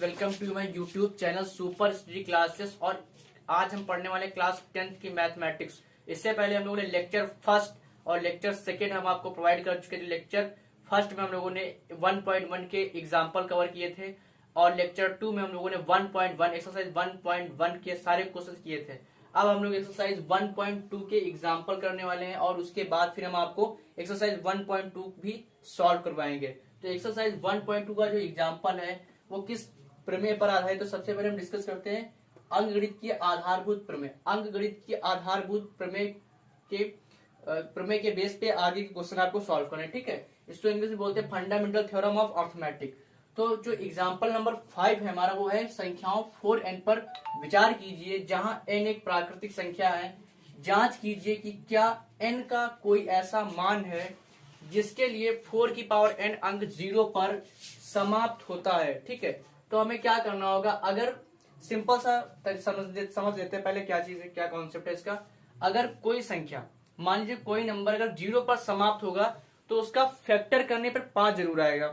Friends, welcome to my YouTube channel super study classes. और आज हम पढ़ने वाले क्लास 10th की मैथमेटिक्स। इससे पहले हम लोगों ने लेक्चर फर्स्ट और लेक्चर सेकेंड हम आपको प्रोवाइड कर चुके थे। लेक्चर फर्स्ट में हम लोगों ने 1.1 के एग्जाम्पल कवर किए थे और लेक्चर 2 में हम लोगों ने 1.1 एक्सरसाइज 1.1 के सारे क्वेश्चन किए थे। अब हम लोग एक्सरसाइज 1.2 के एग्जाम्पल करने वाले हैं और उसके बाद फिर हम आपको एक्सरसाइज 1.2 भी सॉल्व करवाएंगे। तो एक्सरसाइज 1.2 का जो एग्जाम्पल है वो किस प्रमेय पर आधारित है, तो सबसे पहले हम डिस्कस करते हैं अंकगणित की आधारभूत प्रमेय। अंकगणित की आधारभूत प्रमेय के बेस पे आगे के क्वेश्चन आपको सॉल्व करना है, ठीक है। इसको इंग्लिश में बोलते हैं फंडामेंटल थ्योरम ऑफ अर्थमेटिक। तो जो एग्जाम्पल नंबर 5 है हमारा वो है संख्याओं 4n पर विचार कीजिए, जहां n एक प्राकृतिक संख्या है। जांच कीजिए कि क्या n का कोई ऐसा मान है जिसके लिए 4 की पावर n अंक 0 पर समाप्त होता है, ठीक है। तो हमें क्या करना होगा, अगर सिंपल सा समझ लेते हैं पहले क्या चीज है, क्या कॉन्सेप्ट है इसका। अगर कोई संख्या, मान लीजिए कोई नंबर अगर 0 पर समाप्त होगा तो उसका फैक्टर करने पर 5 जरूर आएगा।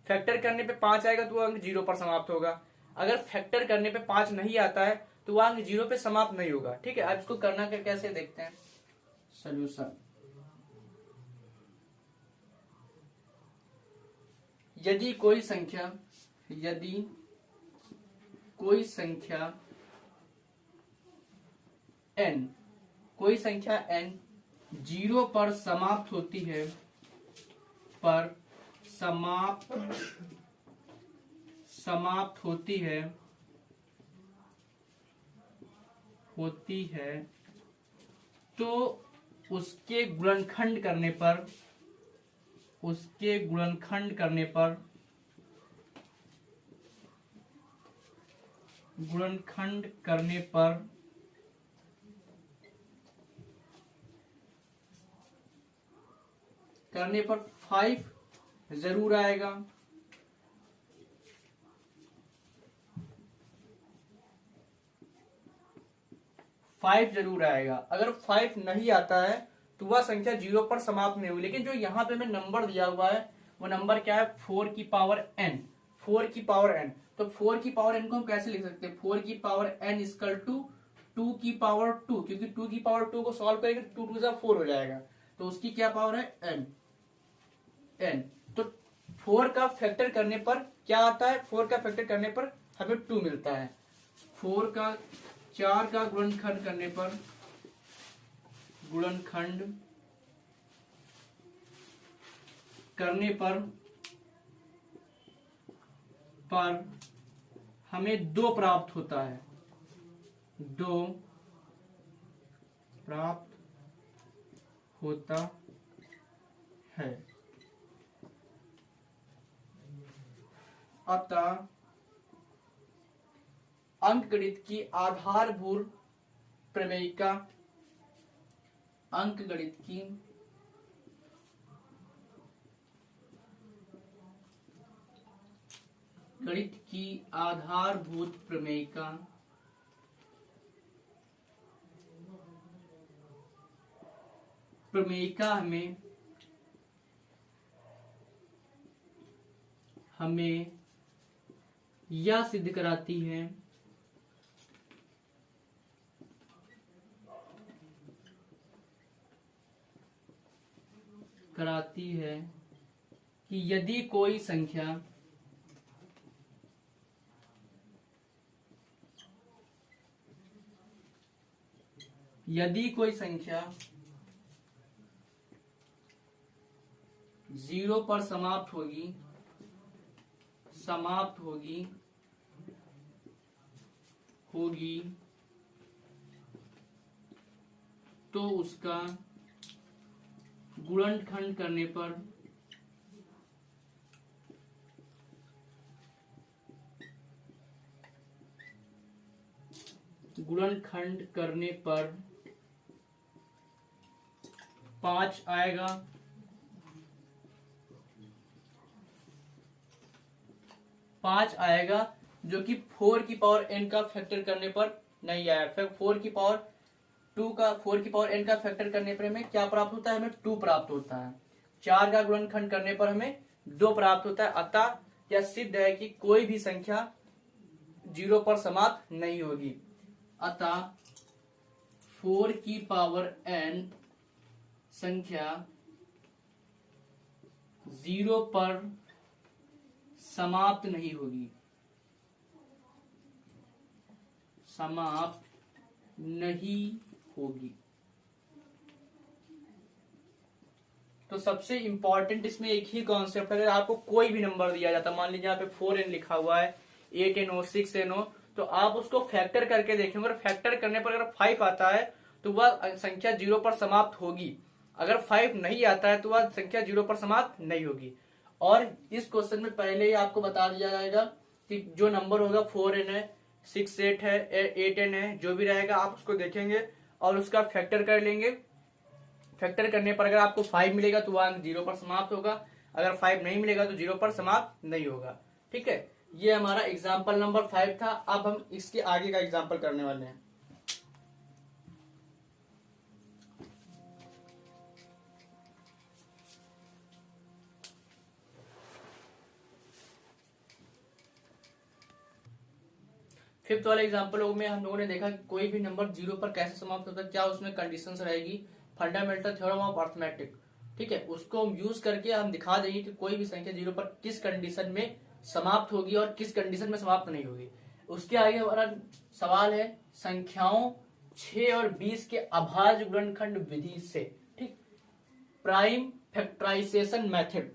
फैक्टर करने पे 5 आएगा तो वो अंक 0 पर समाप्त होगा। अगर फैक्टर करने पे 5 नहीं आता है तो वह अंक 0 पे समाप्त नहीं होगा, ठीक है। अब इसको करना कैसे देखते हैं। सोल्यूशन, यदि कोई संख्या n 0 पर समाप्त होती है, समाप्त होती है तो उसके गुणनखंड करने पर करने पर 5 जरूर आएगा। अगर 5 नहीं आता है तो वह संख्या 0 पर समाप्त नहीं हुई। लेकिन जो यहाँ पे हमें नंबर दिया हुआ है वो नंबर क्या है, 4 की पावर n। 4 की पावर n, तो 4 की पावर n को हम कैसे लिख सकते हैं, 4 की पावर n इक्वल टू 2 की पावर 2, क्योंकि 2 की पावर 2 को सॉल्व करेंगे तो 2 2 4 हो जाएगा। तो उसकी क्या पावर है, n। तो 4 का फैक्टर करने पर क्या आता है, 4 का फैक्टर करने पर हमें 2 मिलता है। 4 का 4 का गुणनखंड करने पर हमें 2 प्राप्त होता है। 2 प्राप्त होता है। अतः अंकगणित की आधारभूत प्रमेयिका गणित की आधारभूत प्रमेयिका हमें यह सिद्ध कराती है कि यदि कोई संख्या जीरो पर समाप्त होगी तो उसका गुणनखंड करने पर 5 आएगा। 5 आएगा जो कि 4 की पावर n का फैक्टर करने पर नहीं आया। फिर 4 की पावर n का फैक्टर करने पर हमें क्या प्राप्त होता है, हमें 2 प्राप्त होता है। 4 का गुणनखंड करने पर हमें 2 प्राप्त होता है। अतः या सिद्ध है कि कोई भी संख्या 0 पर समाप्त नहीं होगी। अतः 4 की पावर n संख्या 0 पर समाप्त नहीं होगी, समाप्त नहीं होगी। तो सबसे इंपॉर्टेंट इसमें एक ही कॉन्सेप्ट, अगर आपको कोई भी नंबर दिया जाता, मान लीजिए यहाँ पे 4n लिखा हुआ है, 8n हो, 6n हो, तो आप उसको फैक्टर करके देखेंगे। अगर फैक्टर करने पर अगर 5 आता है तो वह संख्या 0 पर समाप्त होगी। अगर 5 नहीं आता है तो वह संख्या 0 पर समाप्त नहीं होगी। और इस क्वेश्चन में पहले ही आपको बता दिया जाएगा कि जो नंबर होगा 4n है, 6 है, 8n है, जो भी रहेगा आप उसको देखेंगे और उसका फैक्टर कर लेंगे। फैक्टर करने पर अगर आपको 5 मिलेगा तो वह अंक 0 पर समाप्त होगा, अगर 5 नहीं मिलेगा तो 0 पर समाप्त नहीं होगा। ठीक है, ये हमारा एग्जाम्पल नंबर 5 था। अब हम इसके आगे का एग्जाम्पल करने वाले हैं। फिफ्थ वाले एग्जाम्पल में हम लोगों ने देखा कि कोई भी नंबर 0 पर कैसे समाप्त होता है, क्या उसमें कंडीशंस रहेगी, फंडामेंटल थ्योरम ऑफ अर्थमेटिक। ठीक है, उसको यूज करके हम दिखा देंगे कि कोई भी संख्या 0 पर किस कंडीशन में समाप्त होगी और किस कंडीशन में समाप्त नहीं होगी। उसके आगे हमारा सवाल है संख्याओं 6 और 20 के अभाज्य गुणनखंड विधि से। ठीक, प्राइम फैक्टराइजेशन मेथड,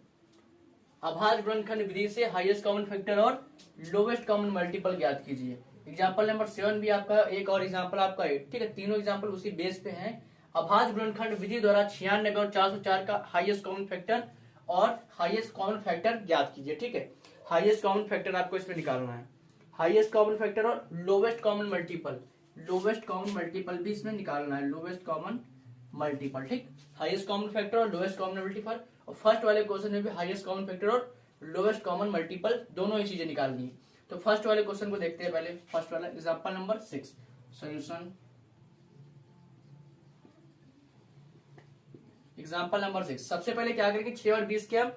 अभाज्य गुणनखंड विधि से हाईएस्ट कॉमन फैक्टर और लोवेस्ट कॉमन मल्टीपल ज्ञात कीजिए। एग्जाम्पल नंबर 7 भी आपका एक और एग्जाम्पल आपका 8। ठीक है, तीनों एग्जाम्पल उसी बेस पे हैं। अभाज्य गुणनखंड विधि द्वारा 96 और 404 का हाईएस्ट कॉमन फैक्टर और हाईएस्ट कॉमन फैक्टर ज्ञात कीजिए। ठीक है, हाईएस्ट कॉमन फैक्टर आपको इसमें निकालना है, हाईएस्ट कॉमन फैक्टर और lowest common multiple, lowest common multiple भी इसमें निकालना है, लोवेस्ट कॉमन मल्टीपल। ठीक, हाईएस्ट कॉमन फैक्टर और लोवेस्ट कॉमन मल्टीपल। और फर्स्ट वाले क्वेश्चन में भी हाईएस्ट कॉमन फैक्टर और लोवेस्ट कॉमन मल्टीपल दोनों ही चीजें निकालनी है। तो फर्स्ट वाले क्वेश्चन को देखते हैं पहले। फर्स्ट वाला example number 6, solution. Example number 6, सबसे पहले क्या करेंगे, 6 और 20 के हम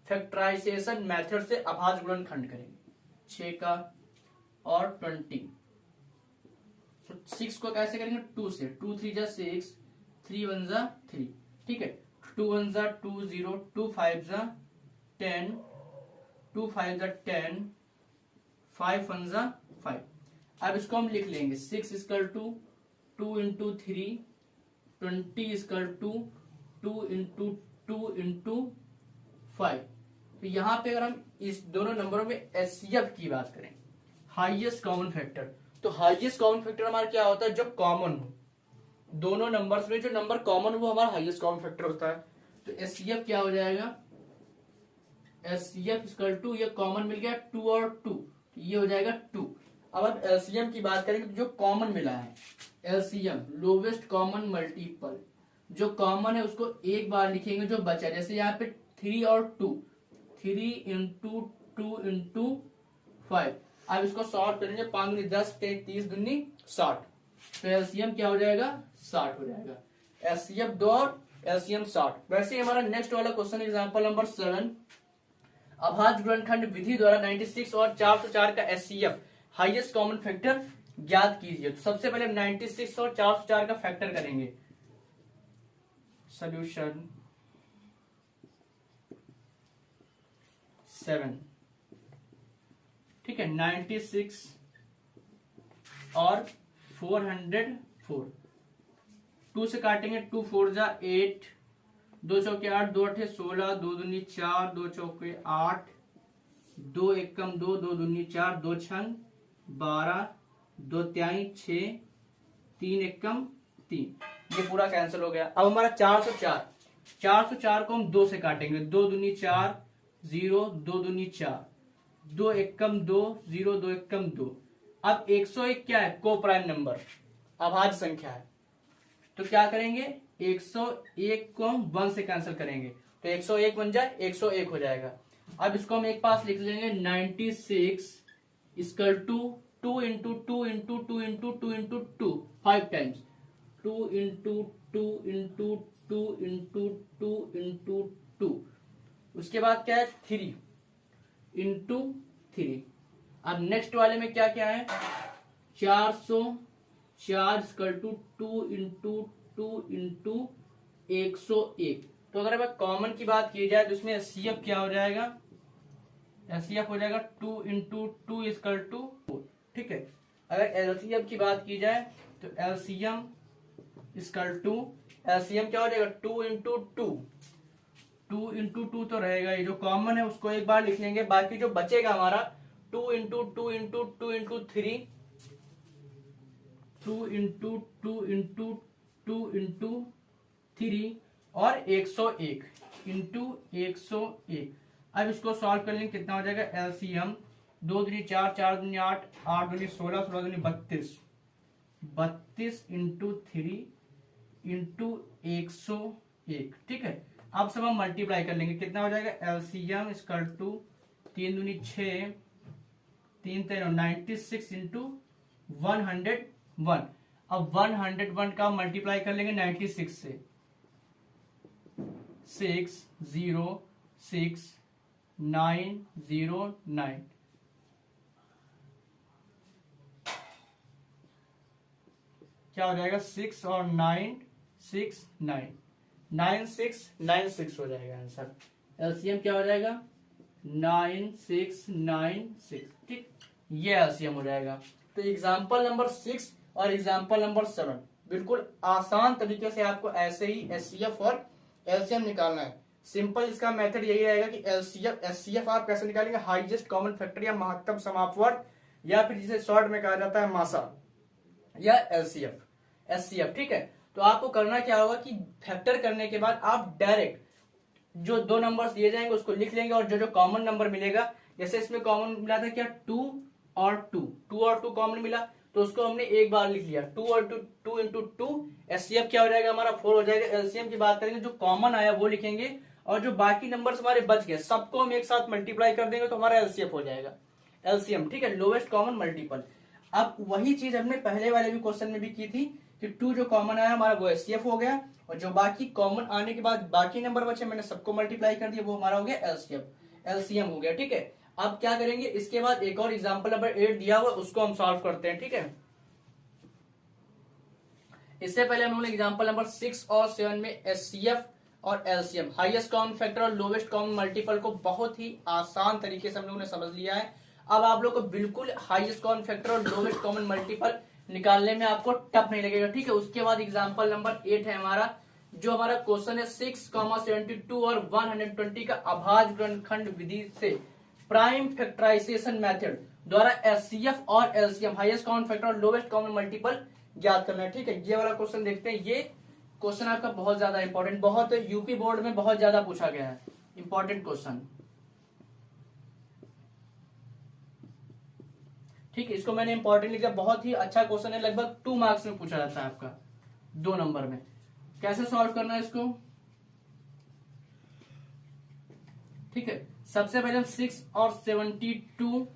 फैक्टराइजेशन मेथड से अभाज्य गुणनखंड करेंगे। 6 का और 20, तो 6 को कैसे करेंगे, 2 से, 2 3 जा 6, 3 1 जा 3। ठीक है, 2 1 जा 2 0, 2 5 जा 10, 2 5 जा 10, 5 1 जा 5। अब इसको हम लिख लेंगे 6 equal to 2 into 3, 20 equal to 2 into 2 into 5। तो यहाँ पे अगर हम इस दोनों नंबरों में एचसीएफ की बात करें, हाईएस्ट कॉमन फैक्टर, तो हाईएस्ट कॉमन फैक्टर हमारा क्या होता है, जो कॉमन हो, दोनों नंबर्स में जो नंबर कॉमन हो वो हमारा हाईएस्ट कॉमन फैक्टर होता है। तो एचसीएफ क्या हो जाएगा, एचसीएफ इक्वल टू, ये कॉमन मिल गया 2 और 2, ये हो जाएगा 2। अब हम एलसीएम की बात करेंगे तो जो कॉमन मिला है, एलसीएम लोवेस्ट कॉमन मल्टीपल, जो कॉमन है उसको एक बार लिखेंगे, जो बचा, जैसे यहाँ पे 3 और 2, 3 इंटू 2 इंटू 5। अब इसको सॉर्ट करेंगे, 5 दूनी 10, 30 दूनी 60, तो एलसीएम क्या हो जाएगा, 60 हो जाएगा। एलसीएम 2 और एलसीएम 60। वैसे ही हमारा नेक्स्ट वाला क्वेश्चन एग्जांपल नंबर 7, अभाज्य गुणनखंड विधि द्वारा 96 और 404 का एचसीएफ हाईएस्ट कॉमन फैक्टर ज्ञात कीजिए। तो सबसे पहले हम 96 और 404 का फैक्टर करेंगे। सॉल्यूशन 7। ठीक है, 96 और 404, 2 से काटेंगे, 2 4 जा 8, 2 चौके 8, 2 8 16, 2 दूनी 4, 2 चौके 8, 2 एकम 2, 2 दूनी 4, 2 छंग 12, 2 त्याई 6, 3 एकम 3, ये पूरा कैंसिल हो गया। अब हमारा 404, 404 को हम 2 से काटेंगे, 2 दूनी 4, 0, 2 दूनी 4, 2 एकम 2, 0, 2 एकम 2। अब 101 क्या है, को प्राइम नंबर, अभाज्य संख्या है, तो क्या करेंगे, 101 को हम 1 से कैंसिल करेंगे, तो 101 बन जाए 101 हो जाएगा। अब इसको हम एक पास लिख लेंगे, 96 equal to 2 into 2 into 2 into 2 into 2, 5 times, 2 into 2 into 2 into 2 into 2। उसके बाद क्या है, 3, इंटू 3। अब नेक्स्ट वाले में क्या क्या है, 404 इक्वल टू 2 इंटू 2 इंटू 101। तो अगर अब कॉमन की बात की जाए तो इसमें एचसीएफ क्या हो जाएगा, एचसीएफ हो जाएगा 2 इंटू 2 इक्वल टू 4। ठीक है, अगर एलसीएम की बात की जाए तो एलसीएम इक्वल टू, एलसीएम क्या हो जाएगा 2 इंटू 2, 2 इंटू 2 तो रहेगा, ये जो कॉमन है उसको एक बार लिख लेंगे, बाकी जो बचेगा हमारा 2 into 2 into 2 into 3, 2 into 2 into 2 into 3 और 101 इंटू 101। अब इसको सॉल्व कर लेंगे, कितना हो जाएगा एलसीएम, 2 दूनी 4, 4 दूनी 8, 8 दूनी 16, 16 दूनी 32, 32 इंटू 3 इंटू 101। ठीक है, अब सब हम मल्टीप्लाई कर लेंगे, कितना हो जाएगा एलसीएम इक्वल टू 3 दूनी 6, 3 3 96 इंटू 101। अब 101 का मल्टीप्लाई कर लेंगे 96 से, 606,909। क्या हो जाएगा 6 और 9 6 9 9696 हो जाएगा आंसर। एलसीएम क्या हो जाएगा 9696। ठीक, ये एलसीएम हो जाएगा। तो एग्जाम्पल नंबर 6 और एग्जाम्पल नंबर 7 बिल्कुल आसान तरीके से आपको ऐसे ही एचसीएफ और एलसीएम निकालना है। सिंपल इसका मेथड यही रहेगा कि एलसीएफ एचसीएफ आप कैसे निकालेंगे, हाईएस्ट कॉमन फैक्टर या महत्तम समापवर्ग, या फिर जिसे शॉर्ट में कहा जाता है मासा, या एलसीएफ एचसीएफ। ठीक है, तो आपको करना क्या होगा कि फैक्टर करने के बाद आप डायरेक्ट जो दो नंबर्स दिए जाएंगे उसको लिख लेंगे, और जो जो कॉमन नंबर मिलेगा, जैसे इसमें कॉमन मिला था क्या 2 और 2 कॉमन मिला, तो उसको हमने एक बार लिख लिया, 2 और 2 इंटू 2। एचसीएफ क्या हो जाएगा हमारा 4 हो जाएगा। एलसीएम की बात करेंगे, जो कॉमन आया वो लिखेंगे, और जो बाकी नंबर्स हमारे बच गए सबको हम एक साथ मल्टीप्लाई कर देंगे तो हमारा एलसीएफ हो जाएगा, एलसीएम। ठीक है, लोवेस्ट कॉमन मल्टीपल। अब वही चीज हमने पहले वाले भी क्वेश्चन में भी की थी कि 2 जो कॉमन आया हमारा वो एचसीएफ हो गया, और जो बाकी कॉमन आने के बाद बाकी नंबर बचे मैंने सबको मल्टीप्लाई कर दिया, वो हमारा हो गया एलसीएफ, एलसीएम हो गया। ठीक है, अब क्या करेंगे, इसके बाद एक और एग्जांपल नंबर 8 दिया हुआ उसको हम सॉल्व करते हैं। ठीक है, इससे पहले हम लोगों ने एग्जांपल नंबर 6 और 7 में एचसीएफ और एलसीएम, हाईएस्ट कॉमन फैक्टर और लोवेस्ट कॉमन मल्टीपल को बहुत ही आसान तरीके से हम लोगों ने समझ लिया है। अब आप लोग को बिल्कुल हाईएस्ट कॉमन फैक्टर और लोवेस्ट कॉमन मल्टीपल निकालने में आपको टफ नहीं लगेगा। ठीक है, उसके बाद एग्जांपल नंबर 8 है हमारा, जो हमारा क्वेश्चन है 6,72 और 120 का अभाज्य गुणनखंड विधि से प्राइम फैक्टराइजेशन मेथड द्वारा एचसीएफ और एलसीएम, हाईएस्ट कॉमन फैक्टर और लोवेस्ट कॉमन मल्टीपल ज्ञात करना है। ठीक है, ये वाला क्वेश्चन देखते हैं। ये क्वेश्चन आपका बहुत ज्यादा इंपॉर्टेंट, बहुत यूपी बोर्ड में बहुत ज्यादा पूछा गया है, इंपॉर्टेंट क्वेश्चन। ठीक है, इसको मैंने इंपॉर्टेंट लिखा, बहुत ही अच्छा क्वेश्चन है, लगभग 2 मार्क्स में पूछा जाता है आपका 2 नंबर में। कैसे सॉल्व करना है इसको, ठीक है, सबसे पहले हम 6 और 72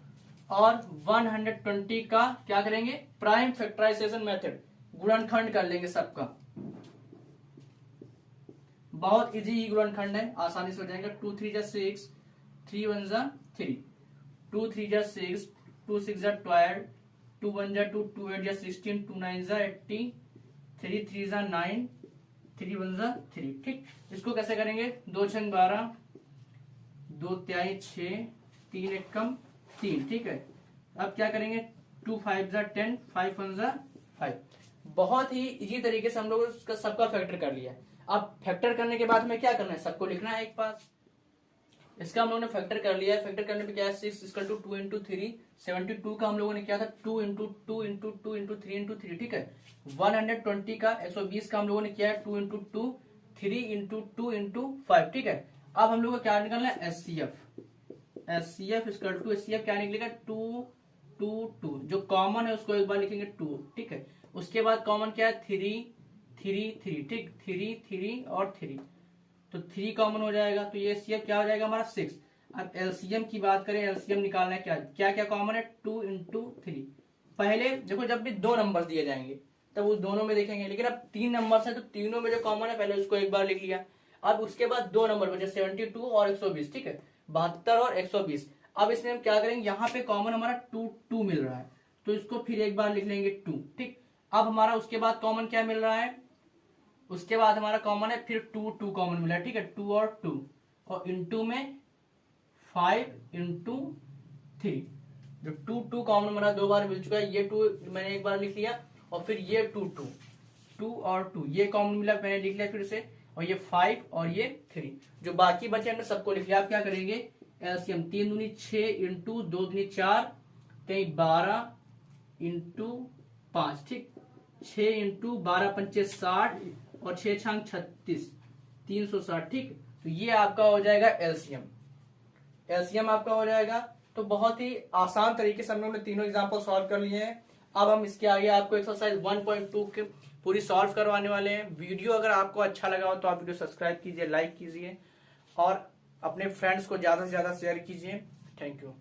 और 120 का क्या करेंगे, प्राइम फैक्टराइजेशन मेथड, गुणनखंड कर लेंगे सबका। बहुत इजी गुणनखंड है, आसानी से हो जाएगा। 2 3 जा 6, 3 1 जा 3, 2 3 जा 6, 2 6 जा 12, 2 1 जा 2, 2 8 जा 16, 2 9 जा 80, 3 3 जा 9, 3 1 जा 3। ठीक, इसको कैसे करेंगे, 2 6 12, 2 तिहाई 6, 3 1 कम 3। ठीक है, अब क्या करेंगे, 2 5 जा 10, 5 1 जा 5। बहुत ही इजी तरीके से हम लोग उसका सबका फैक्टर कर लिया। अब फैक्टर करने के बाद हमें क्या करना है, सबको लिखना है एक पास। इसका हम लोगों ने फैक्टर कर लिया है। फैक्टर करने पे क्या है, 6 इक्वल टू 2 इंटू 3, 72 का हम लोगों ने किया था 2 इंटू 2 इंटू 2 इंटू 3 इंटू 3। ठीक है, 120 का 120 का हम लोगों ने किया है 2 इंटू 2, 3 इंटू 2 इंटू 5। ठीक है, अब हम लोग को क्या निकालना है, HCF. HCF equal to, HCF क्या निकलेगा 2 2 2, जो कॉमन है उसको एक बार लिखेंगे 2। ठीक है, उसके बाद कॉमन क्या है 3 3 3। ठीक, 3 3 और 3, तो 3 कॉमन हो जाएगा, तो ये एचसीएफ क्या हो जाएगा हमारा 6। अब एलसीएम की बात करें, एलसीएम निकालना है, क्या क्या क्या कॉमन है, 2 इंटू 3। पहले देखो जब भी 2 नंबर दिए जाएंगे तब उस दोनों में देखेंगे, लेकिन अब 3 नंबर है तो तीनों में जो कॉमन है पहले उसको एक बार लिख लिया। अब उसके बाद 2 नंबर बचे 72 और 120। ठीक है, 72 और 120। अब इसमें हम क्या करेंगे, यहाँ पे कॉमन हमारा 2 मिल रहा है, तो इसको फिर एक बार लिख लेंगे 2। ठीक, अब हमारा उसके बाद कॉमन क्या मिल रहा है, उसके बाद हमारा कॉमन है फिर 2 कॉमन मिला है। ठीक है, 2 और 2 और इंटू में 5 इंटू 3, जो 2 कॉमन हमारा 2 बार मिल चुका है, ये 2 मैंने एक बार लिख लिया, और फिर ये 2 और 2 ये कॉमन मिला, मैंने लिख लिया फिर से, और ये 5 और ये 3, जो बाकी बचे हमने सबको लिख लिया। आप क्या करेंगे, एलसीएम 3 दूनी 6 इंटू 2 दूनी 4, 12 इंटू 5। ठीक, 6 इंटू 12 पंचे 60 और 6 छांग 36, 360। ठीक, तो ये आपका हो जाएगा एलसीएम, एलसीएम आपका हो जाएगा। तो बहुत ही आसान तरीके से हमने तीनों एग्जांपल सॉल्व कर लिए हैं। अब हम इसके आगे आपको एक्सरसाइज 1.2 के पूरी सॉल्व करवाने वाले हैं। वीडियो अगर आपको अच्छा लगा हो तो आप वीडियो सब्सक्राइब कीजिए, लाइक कीजिए और अपने फ्रेंड्स को ज्यादा से ज्यादा शेयर कीजिए। Thank you.